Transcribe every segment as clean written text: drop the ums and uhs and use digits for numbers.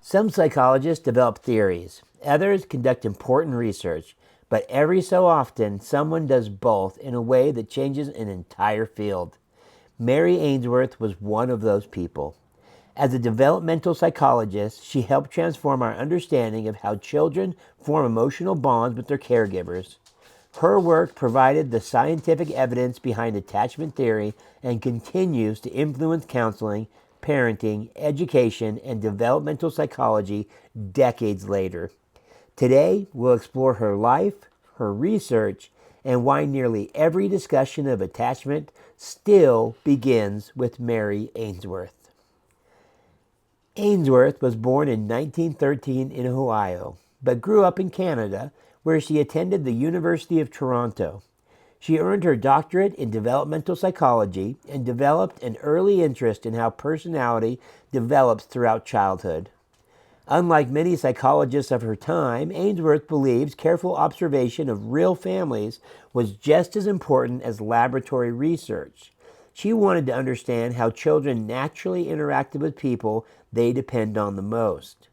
Some psychologists develop theories. Others conduct important research. But every so often, someone does both in a way that changes an entire field. Mary Ainsworth was one of those people. As a developmental psychologist, she helped transform our understanding of how children form emotional bonds with their caregivers. Her work provided the scientific evidence behind attachment theory and continues to influence counseling, parenting, education, and developmental psychology decades later. Today, we'll explore her life, her research, and why nearly every discussion of attachment still begins with Mary Ainsworth. Ainsworth was born in 1913 in Ohio, but grew up in Canada, where she attended the University of Toronto. She earned her doctorate in developmental psychology and developed an early interest in how personality develops throughout childhood. Unlike many psychologists of her time, Ainsworth believes careful observation of real families was just as important as laboratory research. She wanted to understand how children naturally interacted with people they depend on the most.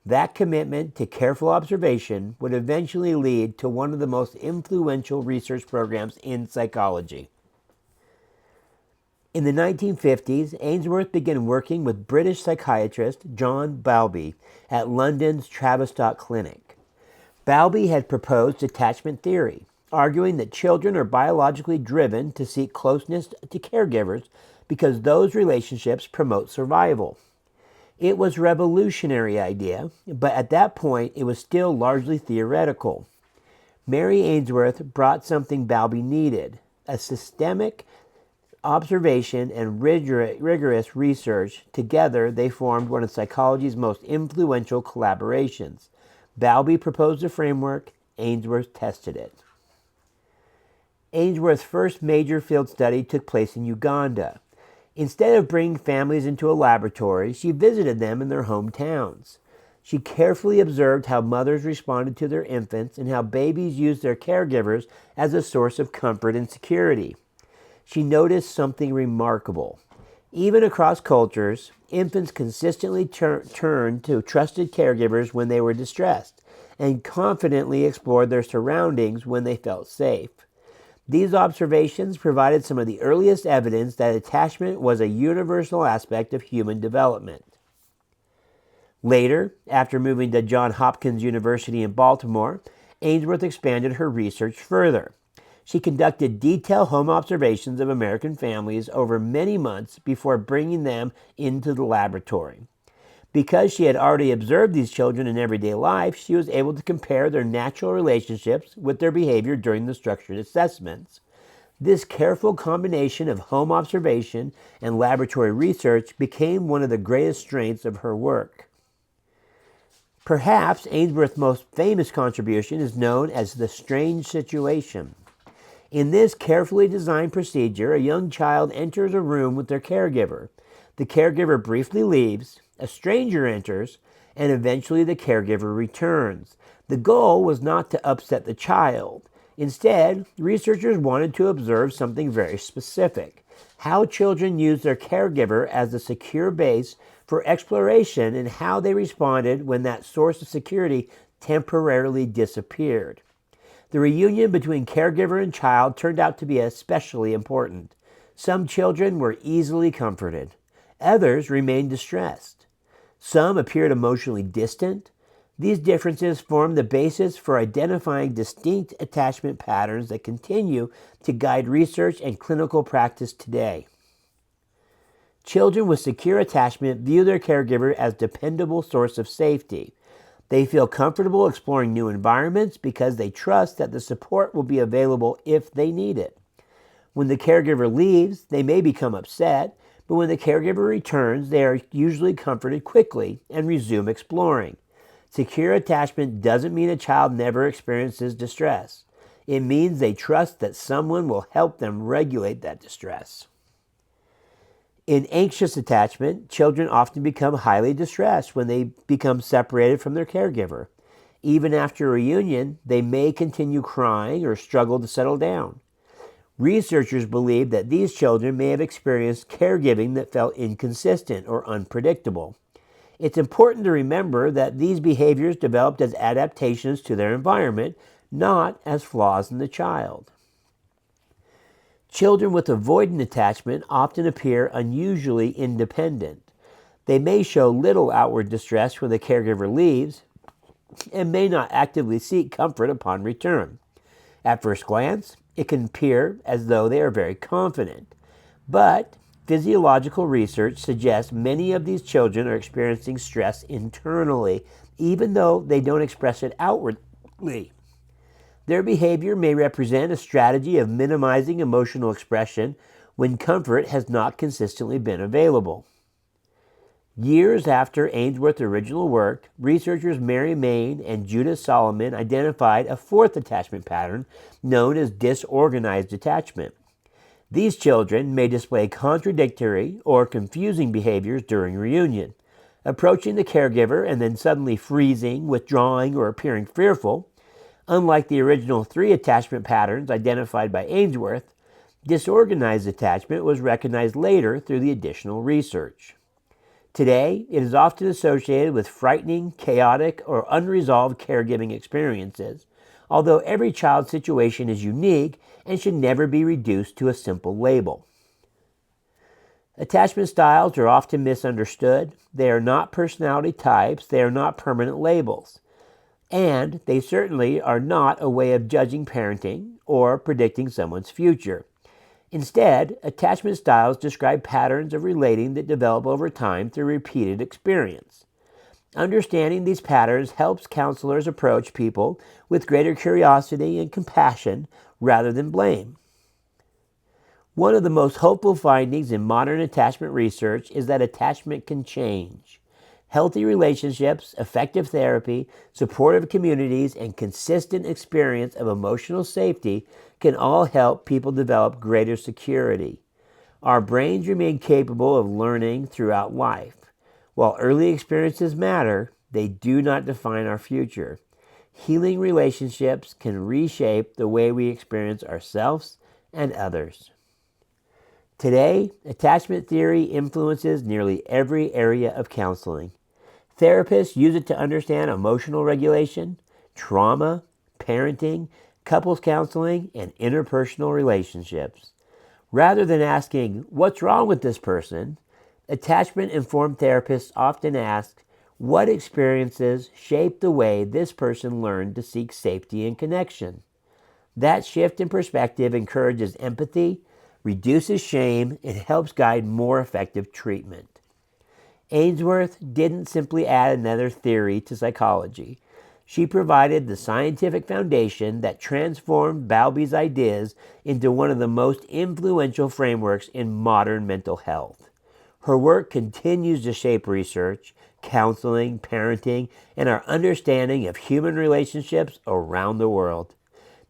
That commitment to careful observation would eventually lead to one of the most influential research programs in psychology. In the 1950s, Ainsworth began working with British psychiatrist John Bowlby at London's Tavistock Clinic. Bowlby had proposed attachment theory, arguing that children are biologically driven to seek closeness to caregivers because those relationships promote survival. It was a revolutionary idea, but at that point it was still largely theoretical. Mary Ainsworth brought something Bowlby needed, a systemic observation and rigorous research. Together, they formed one of psychology's most influential collaborations. Bowlby proposed a framework, Ainsworth tested it. Ainsworth's first major field study took place in Uganda. Instead of bringing families into a laboratory, she visited them in their hometowns. She carefully observed how mothers responded to their infants and how babies used their caregivers as a source of comfort and security. She noticed something remarkable. Even across cultures, infants consistently turned to trusted caregivers when they were distressed and confidently explored their surroundings when they felt safe. These observations provided some of the earliest evidence that attachment was a universal aspect of human development. Later, after moving to Johns Hopkins University in Baltimore, Ainsworth expanded her research further. She conducted detailed home observations of American families over many months before bringing them into the laboratory. Because she had already observed these children in everyday life, she was able to compare their natural relationships with their behavior during the structured assessments. This careful combination of home observation and laboratory research became one of the greatest strengths of her work. Perhaps Ainsworth's most famous contribution is known as the strange situation. In this carefully designed procedure, a young child enters a room with their caregiver. The caregiver briefly leaves, a stranger enters, and eventually the caregiver returns. The goal was not to upset the child. Instead, researchers wanted to observe something very specific: how children use their caregiver as a secure base for exploration and how they responded when that source of security temporarily disappeared. The reunion between caregiver and child turned out to be especially important. Some children were easily comforted. Others remained distressed. Some appeared emotionally distant. These differences formed the basis for identifying distinct attachment patterns that continue to guide research and clinical practice today. Children with secure attachment view their caregiver as a dependable source of safety. They feel comfortable exploring new environments because they trust that the support will be available if they need it. When the caregiver leaves, they may become upset, but when the caregiver returns, they are usually comforted quickly and resume exploring. Secure attachment doesn't mean a child never experiences distress. It means they trust that someone will help them regulate that distress. In anxious attachment, children often become highly distressed when they become separated from their caregiver. Even after a reunion, they may continue crying or struggle to settle down. Researchers believe that these children may have experienced caregiving that felt inconsistent or unpredictable. It's important to remember that these behaviors developed as adaptations to their environment, not as flaws in the child. Children with avoidant attachment often appear unusually independent. They may show little outward distress when the caregiver leaves and may not actively seek comfort upon return. At first glance, it can appear as though they are very confident, but physiological research suggests many of these children are experiencing stress internally, even though they don't express it outwardly. Their behavior may represent a strategy of minimizing emotional expression when comfort has not consistently been available. Years after Ainsworth's original work, researchers Mary Main and Judith Solomon identified a fourth attachment pattern known as disorganized attachment. These children may display contradictory or confusing behaviors during reunion, approaching the caregiver and then suddenly freezing, withdrawing, or appearing fearful. Unlike the original 3 attachment patterns identified by Ainsworth, disorganized attachment was recognized later through the additional research. Today, it is often associated with frightening, chaotic, or unresolved caregiving experiences, although every child's situation is unique and should never be reduced to a simple label. Attachment styles are often misunderstood. They are not personality types, they are not permanent labels, and they certainly are not a way of judging parenting or predicting someone's future. Instead, attachment styles describe patterns of relating that develop over time through repeated experience. Understanding these patterns helps counselors approach people with greater curiosity and compassion rather than blame. One of the most hopeful findings in modern attachment research is that attachment can change. Healthy relationships, effective therapy, supportive communities, and consistent experience of emotional safety can all help people develop greater security. Our brains remain capable of learning throughout life. While early experiences matter, they do not define our future. Healing relationships can reshape the way we experience ourselves and others. Today, attachment theory influences nearly every area of counseling. Therapists use it to understand emotional regulation, trauma, parenting, couples counseling, and interpersonal relationships. Rather than asking, "What's wrong with this person?" attachment-informed therapists often ask, "What experiences shape the way this person learned to seek safety and connection?" That shift in perspective encourages empathy, reduces shame, and helps guide more effective treatment. Ainsworth didn't simply add another theory to psychology. She provided the scientific foundation that transformed Bowlby's ideas into one of the most influential frameworks in modern mental health. Her work continues to shape research, counseling, parenting, and our understanding of human relationships around the world.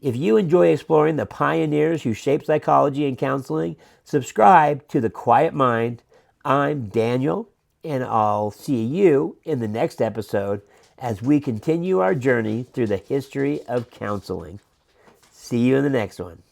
If you enjoy exploring the pioneers who shaped psychology and counseling, subscribe to The Quiet Mind. I'm Daniel, and I'll see you in the next episode as we continue our journey through the history of counseling. See you in the next one.